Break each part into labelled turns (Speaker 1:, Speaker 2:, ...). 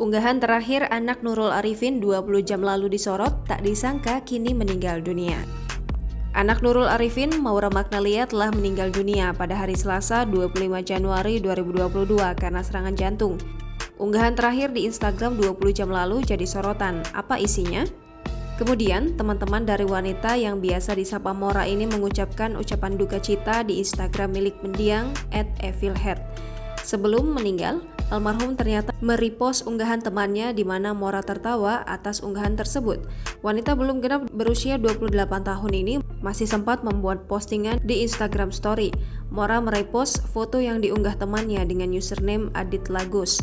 Speaker 1: Unggahan terakhir anak Nurul Arifin 20 jam lalu disorot, tak disangka kini meninggal dunia. Anak Nurul Arifin, Maura Magnalia, telah meninggal dunia pada hari Selasa 25 Januari 2022 karena serangan jantung. Unggahan terakhir di Instagram 20 jam lalu jadi sorotan. Apa isinya? Kemudian, teman-teman dari wanita yang biasa disapa Maura ini mengucapkan ucapan duka cita di Instagram milik mendiang @evilhead. Sebelum meninggal, almarhum ternyata merepost unggahan temannya di mana Maura tertawa atas unggahan tersebut. Wanita belum genap berusia 28 tahun ini masih sempat membuat postingan di Instagram Story. Maura merepost foto yang diunggah temannya dengan username Adit Lagus.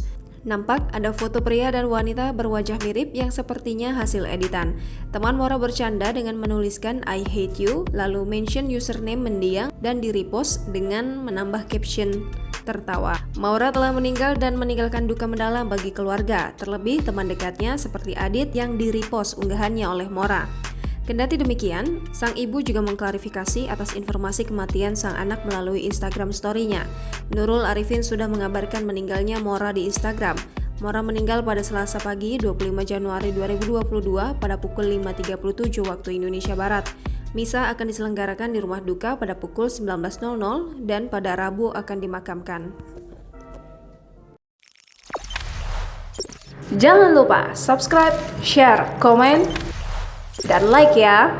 Speaker 1: Nampak ada foto pria dan wanita berwajah mirip yang sepertinya hasil editan. Teman Maura bercanda dengan menuliskan I hate you, lalu mention username mendiang dan direpost dengan menambah caption tertawa. Maura telah meninggal dan meninggalkan duka mendalam bagi keluarga, terlebih teman dekatnya seperti Adit yang direpost unggahannya oleh Maura. Kendati demikian, sang ibu juga mengklarifikasi atas informasi kematian sang anak melalui Instagram story-nya. Nurul Arifin sudah mengabarkan meninggalnya Maura di Instagram. Maura meninggal pada Selasa pagi 25 Januari 2022 pada pukul 5.37 waktu Indonesia Barat. Misa akan diselenggarakan di rumah duka pada pukul 19.00 dan pada Rabu akan dimakamkan. Jangan lupa subscribe, share, komen, dan like ya!